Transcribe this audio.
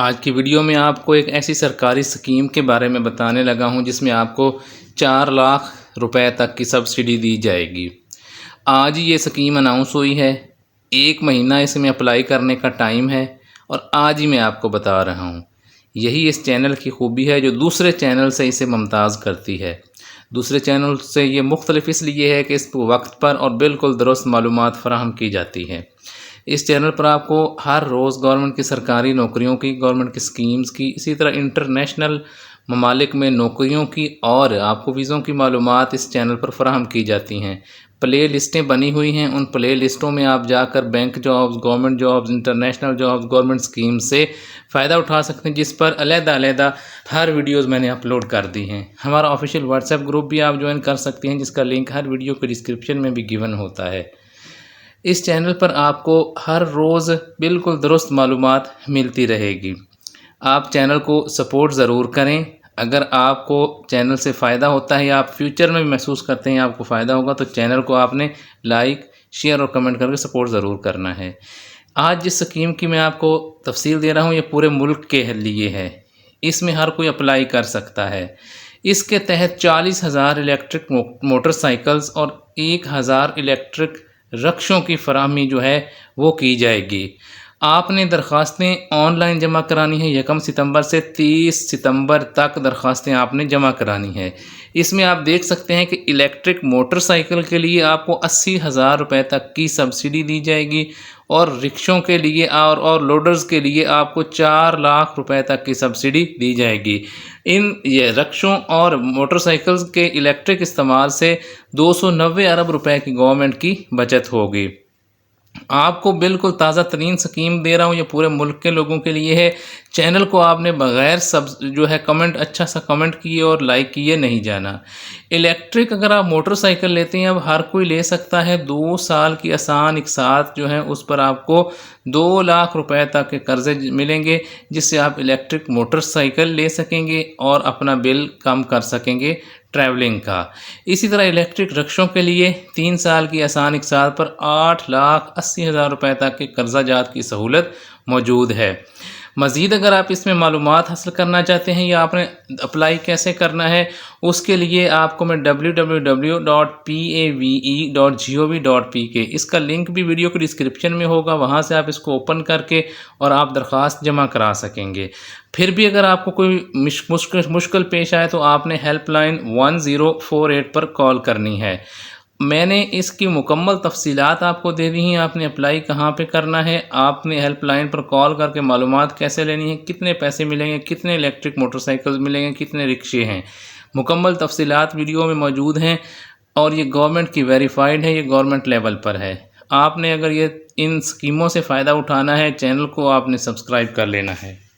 آج کی ویڈیو میں آپ کو ایک ایسی سرکاری سکیم کے بارے میں بتانے لگا ہوں جس میں آپ کو 4 لاکھ روپے تک کی سبسڈی دی جائے گی۔ آج یہ سکیم اناؤنس ہوئی ہے، 1 مہینہ اس میں اپلائی کرنے کا ٹائم ہے اور آج ہی میں آپ کو بتا رہا ہوں۔ یہی اس چینل کی خوبی ہے جو دوسرے چینل سے اسے ممتاز کرتی ہے۔ دوسرے چینل سے یہ مختلف اس لیے ہے کہ اس کو وقت پر اور بالکل درست معلومات فراہم کی جاتی ہے۔ اس چینل پر آپ کو ہر روز گورنمنٹ کی سرکاری نوکریوں کی، گورنمنٹ کی سکیمز کی، اسی طرح انٹرنیشنل ممالک میں نوکریوں کی اور آپ کو ویزوں کی معلومات اس چینل پر فراہم کی جاتی ہیں۔ پلے لسٹیں بنی ہوئی ہیں، ان پلے لسٹوں میں آپ جا کر bank jobs, government jobs, international jobs, government scheme سے فائدہ اٹھا سکتے ہیں، جس پر علیحدہ ہر ویڈیوز میں نے اپلوڈ کر دی ہیں۔ ہمارا آفیشیل واٹس ایپ گروپ بھی آپ جوائن کر سکتے ہیں، جس کا لنک ہر ویڈیو کے ڈسکرپشن میں بھی گیون ہوتا ہے۔ اس چینل پر آپ کو ہر روز بالکل درست معلومات ملتی رہے گی۔ آپ چینل کو سپورٹ ضرور کریں۔ اگر آپ کو چینل سے فائدہ ہوتا ہے یا آپ فیوچر میں بھی محسوس کرتے ہیں آپ کو فائدہ ہوگا تو چینل کو آپ نے لائک، شیئر اور کمنٹ کر کے سپورٹ ضرور کرنا ہے۔ آج جس سکیم کی میں آپ کو تفصیل دے رہا ہوں یہ پورے ملک کے لیے ہے، اس میں ہر کوئی اپلائی کر سکتا ہے۔ اس کے تحت 40,000 الیکٹرک موٹر سائیکلز اور 1,000 الیکٹرک رکشوں کی فراہمی جو ہے وہ کی جائے گی۔ آپ نے درخواستیں آن لائن جمع کرانی ہیں، 1 ستمبر سے 30 ستمبر تک درخواستیں آپ نے جمع کرانی ہے۔ اس میں آپ دیکھ سکتے ہیں کہ الیکٹرک موٹر سائیکل کے لیے آپ کو 80,000 روپے تک کی سبسڈی دی جائے گی اور رکشوں کے لیے اور لوڈرز کے لیے آپ کو 4 لاکھ روپے تک کی سبسڈی دی جائے گی۔ یہ رکشوں اور موٹر سائیکلز کے الیکٹرک استعمال سے 290 ارب روپے کی گورنمنٹ کی بچت ہوگی۔ آپ کو بالکل تازہ ترین سکیم دے رہا ہوں، یہ پورے ملک کے لوگوں کے لیے ہے۔ چینل کو آپ نے بغیر کمنٹ، اچھا سا کمنٹ کیے اور لائک کیے نہیں جانا۔ الیکٹرک اگر آپ موٹر سائیکل لیتے ہیں، اب ہر کوئی لے سکتا ہے، 2 سال کی آسان اقساط جو ہے اس پر آپ کو 2 لاکھ روپے تک کے قرضے ملیں گے، جس سے آپ الیکٹرک موٹر سائیکل لے سکیں گے اور اپنا بل کم کر سکیں گے ٹریولنگ کا۔ اسی طرح الیکٹرک رکشوں کے لیے 3 سال کی آسان اقساط پر 8,80,000 روپے تک کے قرضہ جات کی سہولت موجود ہے۔ مزید اگر آپ اس میں معلومات حاصل کرنا چاہتے ہیں یا آپ نے اپلائی کیسے کرنا ہے، اس کے لیے آپ کو میں www.pave.gov.pk اس کا لنک بھی ویڈیو کے ڈسکرپشن میں ہوگا، وہاں سے آپ اس کو اوپن کر کے اور آپ درخواست جمع کرا سکیں گے۔ پھر بھی اگر آپ کو کوئی مشکل پیش آئے تو آپ نے ہیلپ لائن 1048 پر کال کرنی ہے۔ میں نے اس کی مکمل تفصیلات آپ کو دے دی ہیں، آپ نے اپلائی کہاں پہ کرنا ہے، آپ نے ہیلپ لائن پر کال کر کے معلومات کیسے لینی ہے، کتنے پیسے ملیں گے، کتنے الیکٹرک موٹر سائیکل ملیں گے، کتنے رکشے ہیں، مکمل تفصیلات ویڈیو میں موجود ہیں اور یہ گورنمنٹ کی ویریفائڈ ہے، یہ گورنمنٹ لیول پر ہے۔ آپ نے اگر ان سکیموں سے فائدہ اٹھانا ہے، چینل کو آپ نے سبسکرائب کر لینا ہے۔